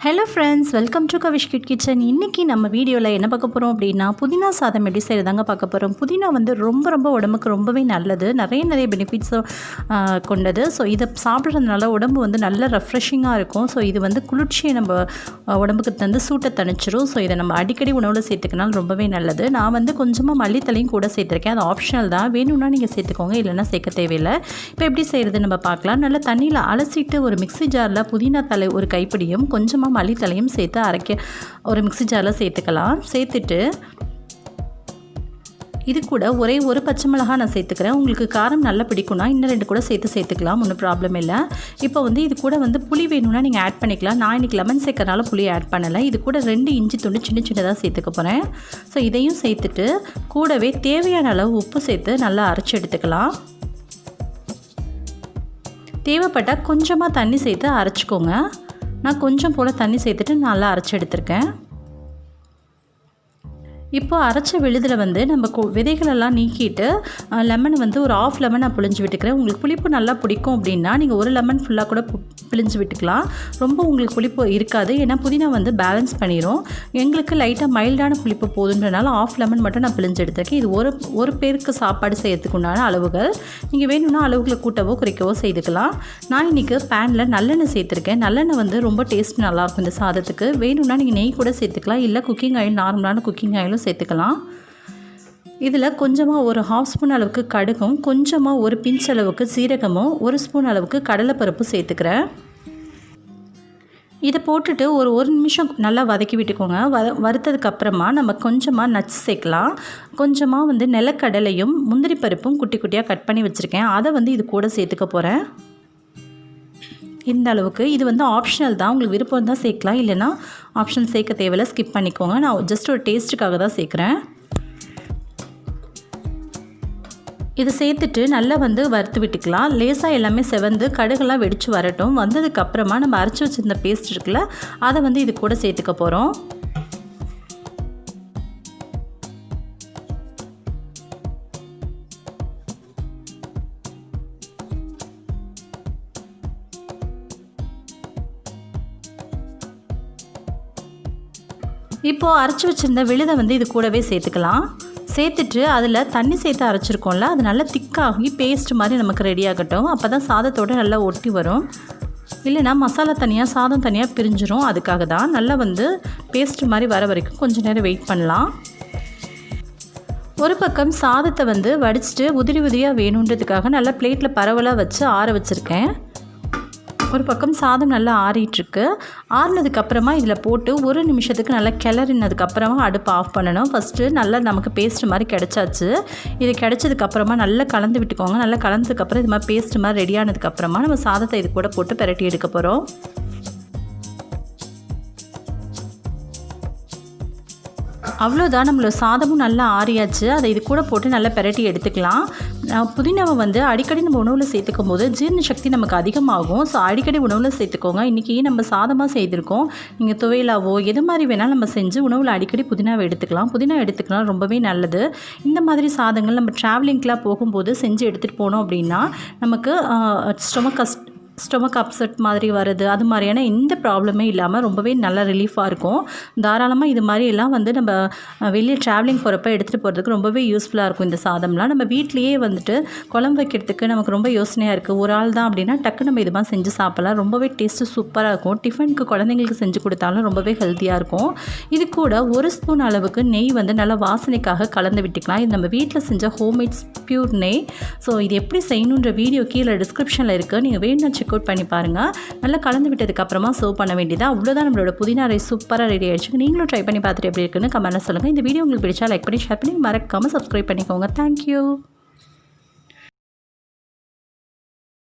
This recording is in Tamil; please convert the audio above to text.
Hello friends, welcome to Kavish kitchen. இன்றைக்கி நம்ம வீடியோவில் என்ன பார்க்க போகிறோம் அப்படின்னா, புதினா சாதம் எப்படி செய்கிறதாங்க பார்க்க போகிறோம். புதினா வந்து ரொம்ப உடம்புக்கு ரொம்பவே நல்லது, நிறைய பெனிஃபிட்ஸை கொண்டது. ஸோ இதை சாப்பிட்றதுனால உடம்பு வந்து நல்ல ரெஃப்ரெஷிங்காக இருக்கும். ஸோ இது வந்து குளிர்ச்சியை நம்ம உடம்புக்கு தந்து சூட்டை தணிச்சிரும். ஸோ இதை நம்ம அடிக்கடி உணவில் சேர்த்துக்கனால ரொம்பவே நல்லது. நான் வந்து கொஞ்சமாக மல்லித்தலையும் கூட சேர்த்துருக்கேன். அது ஆப்ஷனல் தான், வேணும்னா நீங்கள் சேர்த்துக்கோங்க, இல்லைன்னா சேர்க்க தேவையில்லை. இப்போ எப்படி செய்கிறது நம்ம பார்க்கலாம். நல்லா தண்ணியில் அலசிட்டு ஒரு மிக்ஸி ஜாரில் புதினா தலை ஒரு கைப்பிடியும் கொஞ்சமாக மல்லித்தலையும் சேர்த்து அரைக்க ஒரு மிக்ஸி ஜாரில் சேர்த்துக்கலாம். சேர்த்துட்டு இது கூட ஒரே ஒரு பச்சை மிளகாய் நான் சேர்த்துக்கிறேன். உங்களுக்கு காரம் நல்லா பிடிக்கும்னா இன்னும் 2 கூட சேர்த்துக்கலாம், ஒன்றும் ப்ராப்ளம் இல்லை. இப்போ வந்து இது கூட வந்து புளி வேணும்னா நீங்கள் ஆட் பண்ணிக்கலாம். நான் இன்றைக்கி லெமன் சேர்க்கறனால புளி ஆட் பண்ணலை. இது கூட 2 இஞ்சி துண்டு சின்னதாக சேர்த்துக்க போகிறேன். ஸோ இதையும் சேர்த்துட்டு கூடவே தேவையான அளவு உப்பு சேர்த்து நல்லா அரைச்சி எடுத்துக்கலாம். தேவைப்பட்டால் கொஞ்சமாக தண்ணி சேர்த்து அரைச்சிக்கோங்க. நான் கொஞ்சம் போல் தண்ணி சேர்த்துட்டு நல்லா அரைச்சி எடுத்திருக்கேன். இப்போ அரைச்ச விழுதில் வந்து நம்ம விதைகளெல்லாம் நீக்கிட்டு லெமன் வந்து ஒரு 1/2 லெமன் நான் பிழிஞ்சு விட்டுக்கிறேன். உங்களுக்கு புளிப்பு நல்லா பிடிக்கும் அப்படின்னா நீங்கள் 1 லெமன் ஃபுல்லாக கூட பிழிஞ்சு விட்டுக்கலாம். ரொம்ப உங்களுக்கு புளிப்பு இருக்காது, ஏன்னா புதினா வந்து பேலன்ஸ் பண்ணிடும். எங்களுக்கு லைட்டாக மைல்டான புளிப்பு போதுன்றனால 1/2 லெமன் மட்டும் நான் பிழிஞ்சு எடுத்திருக்கேன். இது ஒரு பேருக்கு சாப்பாடு செய்யறதுக்கு உண்டான அளவுகள். நீங்கள் வேணும்னா அளவுகளை கூட்டவோ குறைக்கவோ செய்துக்கலாம். நான் இன்றைக்கி பேனில் நல்லெண்ணெய் சேர்த்துருக்கேன். நல்லெண்ணெய் வந்து ரொம்ப டேஸ்ட் நல்லாயிருக்கும் இந்த சாதத்துக்கு. வேணும்னா நீங்கள் நெய் கூட சேர்த்துக்கலாம், இல்லை குக்கிங் ஆயில், நார்மலான குக்கிங் ஆயிலும் சேர்த்துக்கலாம். இதில் கொஞ்சமாக ஒரு 1/2 ஸ்பூன் அளவுக்கு கடுகும், கொஞ்சமாக ஒரு பிஞ்ச் அளவுக்கு சீரகமும், 1 ஸ்பூன் அளவுக்கு கடலைப்பருப்பு சேர்த்துக்கிறேன். இதை போட்டுட்டு ஒரு நிமிஷம் நல்லா வதக்கி விட்டுக்கோங்க. வறுத்ததுக்கப்புறமா நம்ம கொஞ்சமாக நட்ஸ் சேர்க்கலாம். கொஞ்சமாக வந்து நிலக்கடலையும் முந்திரி பருப்பும் குட்டி குட்டியாக கட் பண்ணி வச்சுருக்கேன், அதை வந்து இது கூட சேர்த்துக்க போகிறேன். இந்த அளவுக்கு. இது வந்து ஆப்ஷனல் தான், உங்களுக்கு விருப்பம் தான் சேர்க்கலாம், இல்லைனா ஆப்ஷனல் சேர்க்க தேவையில்லை, ஸ்கிப் பண்ணிக்கோங்க. நான் ஜஸ்ட் ஒரு டேஸ்ட்டுக்காக தான் சேர்க்குறேன். இதை சேர்த்துட்டு நல்லா வந்து வறுத்து விட்டுக்கலாம். லேசாக எல்லாமே செவந்து கடுகெல்லாம் வெடித்து வரட்டும். வந்ததுக்கப்புறமா நம்ம அரைச்சி வச்சுருந்த பேஸ்ட் இருக்குல்ல, அதை வந்து இது கூட சேர்த்துக்க போகிறோம். இப்போது அரைச்சி வச்சுருந்த விழுதை வந்து இது கூடவே சேர்த்துக்கலாம். சேர்த்துட்டு அதில் தண்ணி சேர்த்து அரைச்சிருக்கோம்ல, அது நல்லா திக்காகி பேஸ்ட் மாதிரி நமக்கு ரெடி ஆகட்டும். அப்போ தான் சாதத்தோடு நல்லா ஒட்டி வரும், இல்லைனா மசாலா தனியாக சாதம் தனியாக பிரிஞ்சிரும். அதுக்காக தான் நல்லா வந்து பேஸ்ட் மாதிரி வர வரைக்கும் கொஞ்சம் நேரம் வெயிட் பண்ணலாம். ஒரு பக்கம் சாதத்தை வந்து வடிச்சிட்டு உதிரியாக வேணுன்றதுக்காக நல்லா பிளேட்டில் பரவலாக வச்சு ஆற வச்சுருக்கேன். ஒரு பக்கம் சாதம் நல்லா ஆறிட்டுருக்கு. ஆறினதுக்கப்புறமா இதில் போட்டு 1 நிமிஷத்துக்கு நல்லா கிளறினதுக்கப்புறமா அடுப்பு ஆஃப் பண்ணணும். ஃபஸ்ட்டு நல்லா நமக்கு பேஸ்ட் மாதிரி கிடச்சாச்சு. இது கிடச்சதுக்கப்புறமா நல்லா கலந்து விட்டுக்கோங்க. நல்லா கலந்ததுக்கப்புறம் இது மாதிரி பேஸ்ட் மாதிரி ரெடியானதுக்கப்புறமா நம்ம சாதத்தை இது கூட போட்டு பிரட்டி எடுக்க போகிறோம். அவ்வளோதான், நம்மளோட சாதமும் நல்லா ஆறியாச்சு. அதை இது கூட போட்டு நல்லா பிரட்டி எடுத்துக்கலாம். புதினாவை வந்து அடிக்கடி நம்ம உணவில் சேர்த்துக்கும் போது ஜீரண சக்தி நமக்கு அதிகமாகும். ஸோ அடிக்கடி உணவில் சேர்த்துக்கோங்க. இன்றைக்கி நம்ம சாதமாக செய்திருக்கோம், நீங்கள் துவையலாவோ எது மாதிரி வேணாலும் நம்ம செஞ்சு உணவில் அடிக்கடி புதினாவை எடுத்துக்கலாம். புதினா எடுத்துக்கலாம் ரொம்பவே நல்லது. இந்த மாதிரி சாதங்கள் நம்ம ட்ராவலிங்க்கெலாம் போகும்போது செஞ்சு எடுத்துகிட்டு போனோம் அப்படின்னா நமக்கு ஸ்டொமக் அப்செட் மாதிரி வருது, அது மாதிரியான எந்த ப்ராப்ளமே இல்லாமல் ரொம்பவே நல்ல ரிலீஃபாக இருக்கும். தாராளமாக இது மாதிரி எல்லாம் வந்து நம்ம வெளியே ட்ராவலிங் போகிறப்ப எடுத்துகிட்டு போகிறதுக்கு ரொம்பவே யூஸ்ஃபுல்லாக இருக்கும். இந்த சாதம்லாம் நம்ம வீட்லேயே வந்துட்டு குழம்பு வைக்கிறதுக்கு நமக்கு ரொம்ப யோசனையாக இருக்குது, ஒரு ஆள் தான் அப்படின்னா டக்கு நம்ம இது மாதிரி செஞ்சு சாப்பிடலாம். ரொம்பவே டேஸ்ட்டு சூப்பராக இருக்கும். டிஃபனுக்கு குழந்தைங்களுக்கு செஞ்சு கொடுத்தாலும் ரொம்பவே ஹெல்த்தியாக இருக்கும். இது கூட 1 ஸ்பூன் அளவுக்கு நெய் வந்து நல்லா வாசனைக்காக கலந்து விட்டுக்கலாம். இது நம்ம வீட்டில் செஞ்ச ஹோம்மேட் பியூர் நெய். ஸோ இது எப்படி செய்யணுன்ற வீடியோ கீழே டிஸ்கிரிப்ஷனில் இருக்குது, நீங்கள் வேணும்னா செக் அவுட் பண்ணி பாருங்கள். நல்லா கலந்து விட்டதுக்கப்புறமா சர்வ் பண்ண வேண்டியதா. அவ்வளோதான், நம்மளோட புதினா ரைஸ் சூப்பராக ரெடி ஆகிடுச்சு. நீங்களும் ட்ரை பண்ணி பார்த்துட்டு எப்படி இருக்குன்னு கமெண்ட்டில் சொல்லுங்கள். இந்த வீடியோ உங்களுக்கு பிடிச்சா லைக் பண்ணி ஷேர் பண்ணி மறக்காமல் சப்ஸ்கிரைப் பண்ணிக்கோங்க. தேங்க்யூ.